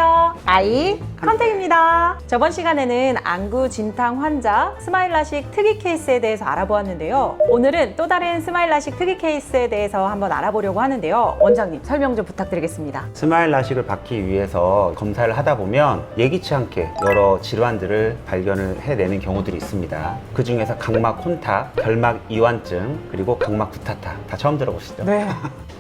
안녕하세요. 아이 컨택입니다. 저번 시간에는 안구 진탕 환자 스마일라식 특이 케이스에 대해서 알아보았는데요. 오늘은 또 다른 스마일라식 특이 케이스에 대해서 한번 알아보려고 하는데요. 원장님 설명 좀 부탁드리겠습니다. 스마일 라식을 받기 위해서 검사를 하다 보면 예기치 않게 여러 질환들을 발견을 해내는 경우들이 있습니다. 그 중에서 각막 혼탁, 결막 이완증, 그리고 각막 구타타 다 처음 들어보시죠? 네.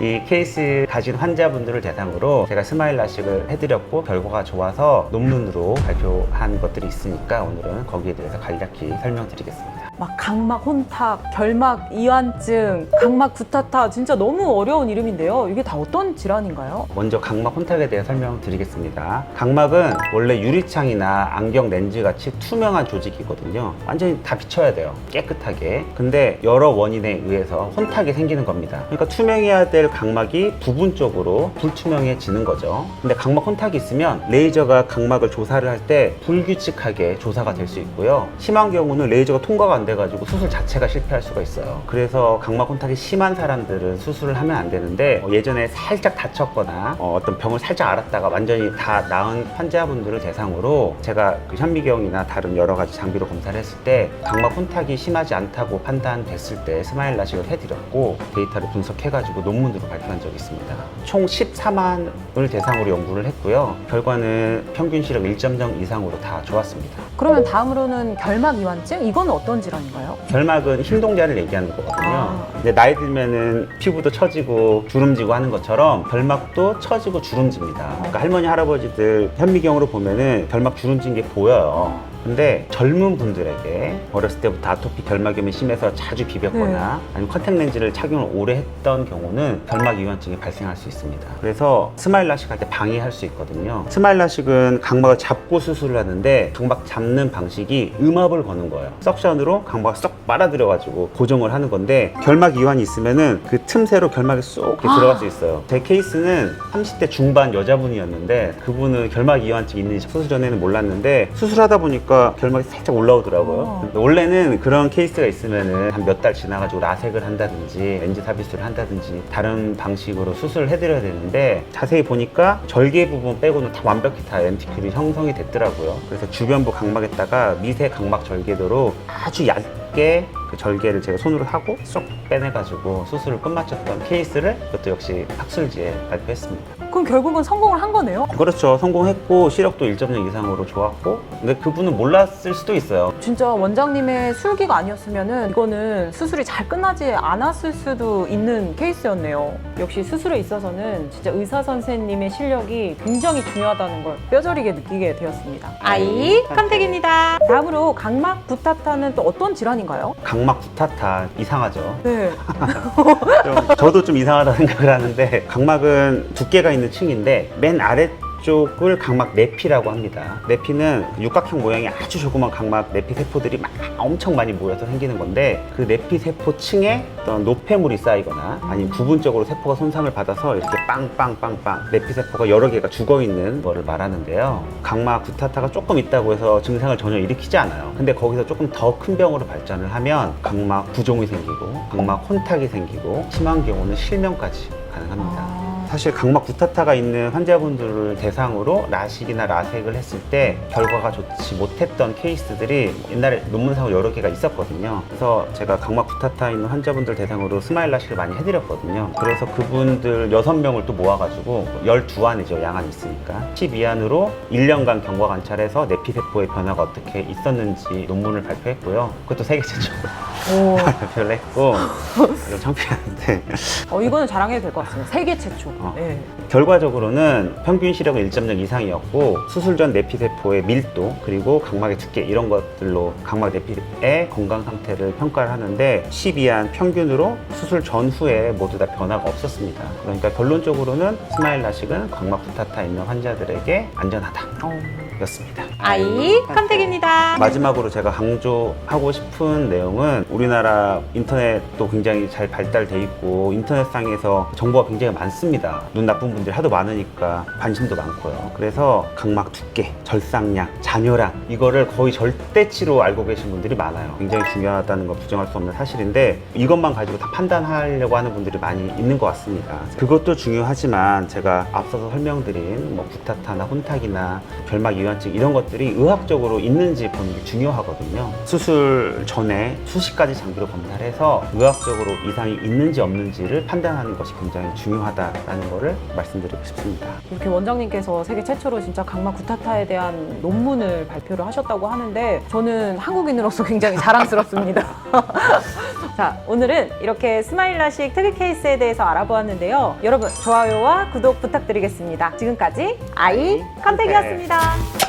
이 케이스 가진 환자분들을 대상으로 제가 스마일 라식을 해드렸고 결과가 좋아서 논문으로 발표한 것들이 있으니까 오늘은 거기에 대해서 간략히 설명드리겠습니다. 막 각막 혼탁, 결막 이완증, 각막 구타타 진짜 너무 어려운 이름인데요. 이게 다 어떤 질환인가요? 먼저 각막 혼탁에 대해 설명드리겠습니다. 각막은 원래 유리창이나 안경 렌즈 같이 투명한 조직이거든요. 완전히 다 비춰야 돼요. 깨끗하게. 근데 여러 원인에 의해서 혼탁이 생기는 겁니다. 그러니까 투명해야 될 각막이 부분적으로 불투명해지는 거죠. 근데 각막 혼탁이 있으면 레이저가 각막을 조사를 할 때 불규칙하게 조사가 될 수 있고요. 심한 경우는 레이저가 통과가 안 돼가지고 수술 자체가 실패할 수가 있어요. 그래서 각막 혼탁이 심한 사람들은 수술을 하면 안 되는데 예전에 살짝 다쳤거나 어떤 병을 살짝 앓았다가 완전히 다 나은 환자분들을 대상으로 제가 그 현미경이나 다른 여러 가지 장비로 검사를 했을 때 각막 혼탁이 심하지 않다고 판단됐을 때 스마일 라식을 해드렸고 데이터를 분석해가지고 논문으로 발표한 적이 있습니다. 총 14만을 대상으로 연구를 했고요. 결과는 평균 시력 1.0 이상으로 다 좋았습니다. 그러면 다음으로는 결막 이완증? 이건 어떤 질환인가요? 결막은 힘 동작을 얘기하는 거거든요. 근데 나이 들면은 피부도 처지고 주름지고 하는 것처럼 결막도 처지고 주름집니다. 그러니까 할머니 할아버지들 현미경으로 보면은 결막 주름진 게 보여요. 근데 젊은 분들에게 어렸을 때부터 아토피 결막염이 심해서 자주 비볐거나 아니면 컨택 렌즈를 착용을 오래 했던 경우는 결막 이완증이 발생할 수 있습니다. 그래서 스마일 라식 할 때 방해할 수 있거든요. 스마일 라식은 각막을 잡고 수술을 하는데 각막 잡는 방식이 음압을 거는 거예요. 석션으로 각막을 쏙 빨아들여 가지고 고정을 하는 건데 결막 이완이 있으면은 그 틈새로 결막이 쏙 이렇게 들어갈 수 있어요. 제 케이스는 30대 중반 여자분이었는데 그분은 결막 이완증이 있는지 수술 전에는 몰랐는데 수술하다 보니까 결막이 살짝 올라오더라고요. 원래는 그런 케이스가 있으면은 한 몇 달 지나가지고 라섹을 한다든지 렌즈 삽입술을 한다든지 다른 방식으로 수술을 해드려야 되는데 자세히 보니까 절개 부분 빼고는 다 완벽히 다 렌티큘이 형성이 됐더라고요. 그래서 주변부 각막에다가 미세 각막 절개도로 아주 얇게 그 절개를 제가 손으로 하고 쏙 빼내가지고 수술을 끝마쳤던 케이스를 그것도 역시 학술지에 발표했습니다. 그럼 결국은 성공을 한 거네요? 그렇죠. 성공했고 시력도 1.0 이상으로 좋았고 근데 그분은 몰랐을 수도 있어요. 진짜 원장님의 술기가 아니었으면은 이거는 수술이 잘 끝나지 않았을 수도 있는 케이스였네요. 역시 수술에 있어서는 진짜 의사 선생님의 실력이 굉장히 중요하다는 걸 뼈저리게 느끼게 되었습니다. 아이 컨택입니다. 다음으로 각막 구타타는 또 어떤 질환인가요? 각막 구타타 이상하죠. 네. 저도 좀 이상하다 생각을 하는데 각막은 두께가 있는 층인데 맨 아래쪽을 각막 내피라고 합니다. 내피는 육각형 모양의 아주 조그만 각막 내피 세포들이 막 엄청 많이 모여서 생기는 건데 그 내피 세포 층에 어떤 노폐물이 쌓이거나 아니면 부분적으로 세포가 손상을 받아서 이렇게 빵빵빵빵 내피 세포가 여러 개가 죽어있는 거를 말하는데요. 각막 구타타가 조금 있다고 해서 증상을 전혀 일으키지 않아요. 근데 거기서 조금 더 큰 병으로 발전을 하면 각막 부종이 생기고 각막 혼탁이 생기고 심한 경우는 실명까지 가능합니다. 사실 각막 구타타가 있는 환자분들을 대상으로 라식이나 라섹을 했을 때 결과가 좋지 못했던 케이스들이 옛날에 논문상으로 여러 개가 있었거든요. 그래서 제가 각막 구타타 있는 환자분들 대상으로 스마일 라식을 많이 해드렸거든요. 그래서 그분들 6명을 또 모아가지고 12안이죠. 양안이 있으니까 12안으로 1년간 경과 관찰해서 내피세포의 변화가 어떻게 있었는지 논문을 발표했고요. 그것도 세계 최초로 발표를 했고 좀 창피한데 이거는 자랑해도 될 것 같습니다. 세계 최초. 네. 결과적으로는 평균 시력은 1.0 이상이었고 수술 전 내피세포의 밀도 그리고 각막의 두께 이런 것들로 각막 내피의 건강 상태를 평가를 하는데 12안 평균으로 수술 전후에 모두 다 변화가 없었습니다. 그러니까 결론적으로는 스마일 라식은 각막 구타타 있는 환자들에게 안전하다 였습니다. 아이 컨택입니다. 마지막으로 제가 강조하고 싶은 내용은 우리나라 인터넷도 굉장히 잘 발달돼 있고 인터넷상에서 정보가 굉장히 많습니다. 눈 나쁜 분들이 하도 많으니까 관심도 많고요. 그래서 각막 두께, 절상량, 잔여량 이거를 거의 절대치로 알고 계신 분들이 많아요. 굉장히 중요하다는 거 부정할 수 없는 사실인데 이것만 가지고 다 판단하려고 하는 분들이 많이 있는 것 같습니다. 그것도 중요하지만 제가 앞서서 설명드린 뭐 구타타나 혼탁이나 결막 이완증 이런 것들이 의학적으로 있는지 보는 게 중요하거든요. 수술 전에 수십 가지 장비로 검사를 해서 의학적으로 이상이 있는지 없는지를 판단하는 것이 굉장히 중요하다라는 거를 말씀드리고 싶습니다. 이렇게 원장님께서 세계 최초로 진짜 각막 구타타에 대한 논문을 발표를 하셨다고 하는데 저는 한국인으로서 굉장히 자랑스럽습니다. 자, 오늘은 이렇게 스마일라식 특이 케이스에 대해서 알아보았는데요. 여러분 좋아요와 구독 부탁드리겠습니다. 지금까지 아이 컨택이었습니다.